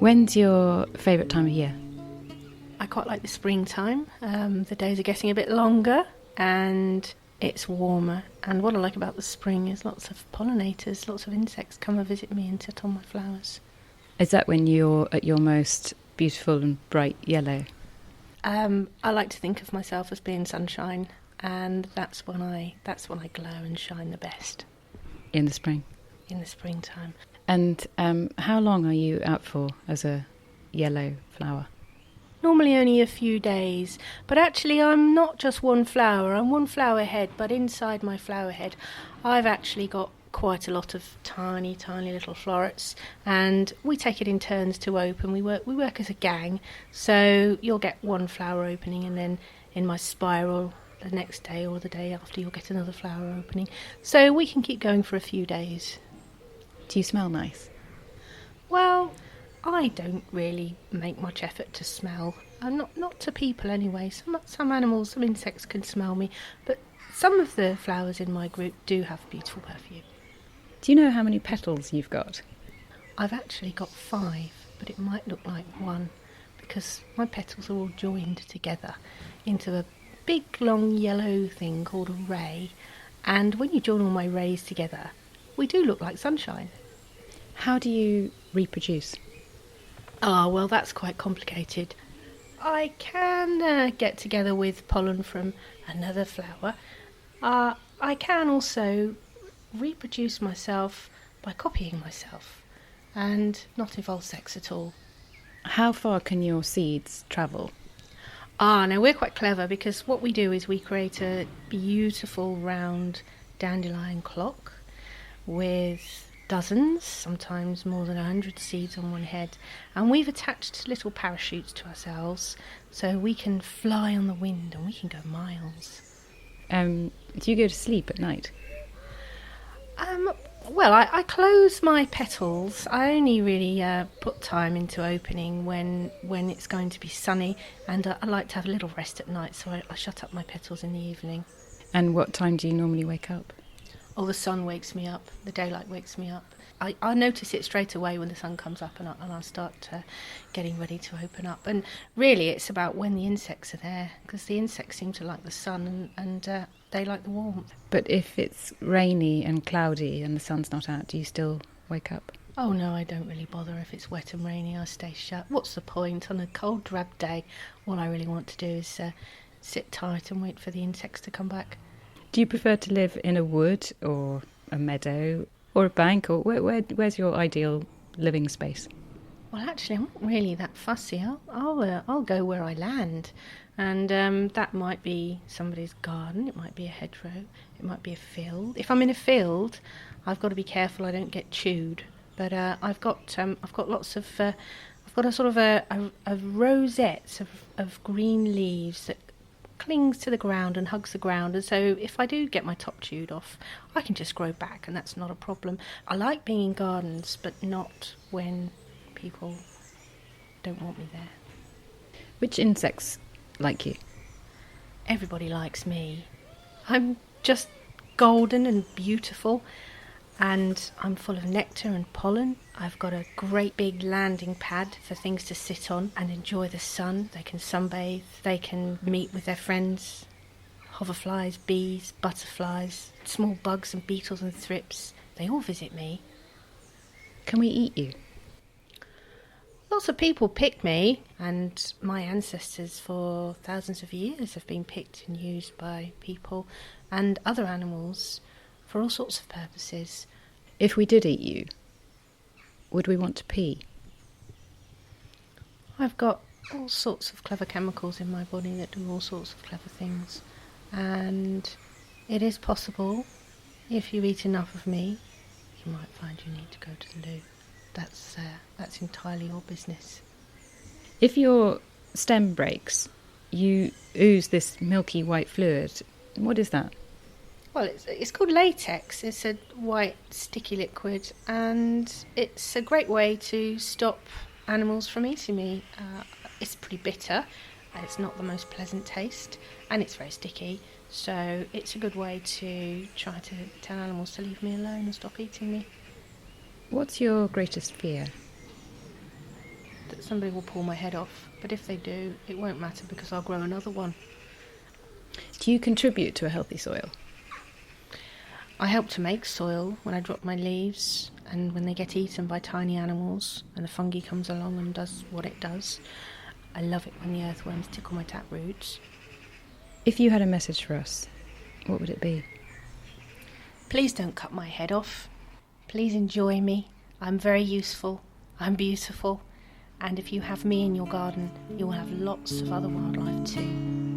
When's your favourite time of year? I quite like the springtime. The days are getting a bit longer and it's warmer. And what I like about the spring is lots of pollinators, lots of insects come and visit me and sit on my flowers. Is that when you're at your most beautiful and bright yellow? I like to think of myself as being sunshine, and that's when I glow and shine the best. In the spring? In the springtime. And how long are you out for as a yellow flower? Normally only a few days, but actually I'm not just one flower, I'm one flower head, but inside my flower head I've actually got quite a lot of tiny little florets, and we take it in turns to open. We work as a gang, so you'll get one flower opening, and then in my spiral the next day or the day after you'll get another flower opening, so we can keep going for a few days. Do you smell nice? Well, I don't really make much effort to smell. Not to people anyway. Some animals, some insects can smell me, but some of the flowers in my group do have beautiful perfume. Do you know how many petals you've got? I've actually got 5, but it might look like 1 because my petals are all joined together into a big long yellow thing called a ray, and when you join all my rays together, we do look like sunshine. How do you reproduce? Well, that's quite complicated. I can get together with pollen from another flower. I can also reproduce myself by copying myself and not involve sex at all. How far can your seeds travel? No, we're quite clever because what we do is we create a beautiful round dandelion clock with dozens, sometimes more than 100 seeds on one head, and we've attached little parachutes to ourselves so we can fly on the wind and we can go miles. Do you go to sleep at night? Well, I close my petals. I only really put time into opening when it's going to be sunny, and I like to have a little rest at night, so I shut up my petals in the evening. And what time do you normally wake up? Oh, the sun wakes me up. The daylight wakes me up. I notice it straight away when the sun comes up, and I start getting ready to open up. And really, it's about when the insects are there, because the insects seem to like the sun, and they like the warmth. But if it's rainy and cloudy and the sun's not out, do you still wake up? Oh no, I don't really bother if it's wet and rainy. I stay shut. What's the point on a cold, drab day? All I really want to do is sit tight and wait for the insects to come back. Do you prefer to live in a wood or a meadow or a bank, or where's your ideal living space? Well, actually, I'm not really that fussy. I'll go where I land, and that might be somebody's garden. It might be a hedgerow. It might be a field. If I'm in a field, I've got to be careful I don't get chewed. But I've got lots of I've got a sort of a rosette of green leaves that clings to the ground and hugs the ground, and so if I do get my top chewed off, I can just grow back, and that's not a problem. I like being in gardens, but not when people don't want me there. Which insects like you? Everybody likes me. I'm just golden and beautiful, and I'm full of nectar and pollen. I've got a great big landing pad for things to sit on and enjoy the sun. They can sunbathe, they can meet with their friends, hoverflies, bees, butterflies, small bugs and beetles and thrips. They all visit me. Can we eat you? Lots of people pick me, and my ancestors for thousands of years have been picked and used by people and other animals for all sorts of purposes. If we did eat you, would we want to pee? I've got all sorts of clever chemicals in my body that do all sorts of clever things, and it is possible, if you eat enough of me, you might find you need to go to the loo. That's entirely your business. If your stem breaks, you ooze this milky white fluid. What is that? Well, it's called latex. It's a white sticky liquid, and it's a great way to stop animals from eating me. It's pretty bitter, and it's not the most pleasant taste, and it's very sticky, so it's a good way to try to tell animals to leave me alone and stop eating me. What's your greatest fear? that somebody will pull my head off. But if they do, it won't matter because I'll grow another one. Do you contribute to a healthy soil? I help to make soil when I drop my leaves and when they get eaten by tiny animals and the fungi comes along and does what it does. I love it when the earthworms tickle my tap roots. If you had a message for us, what would it be? Please don't cut my head off. Please enjoy me. I'm very useful. I'm beautiful. And if you have me in your garden, you will have lots of other wildlife too.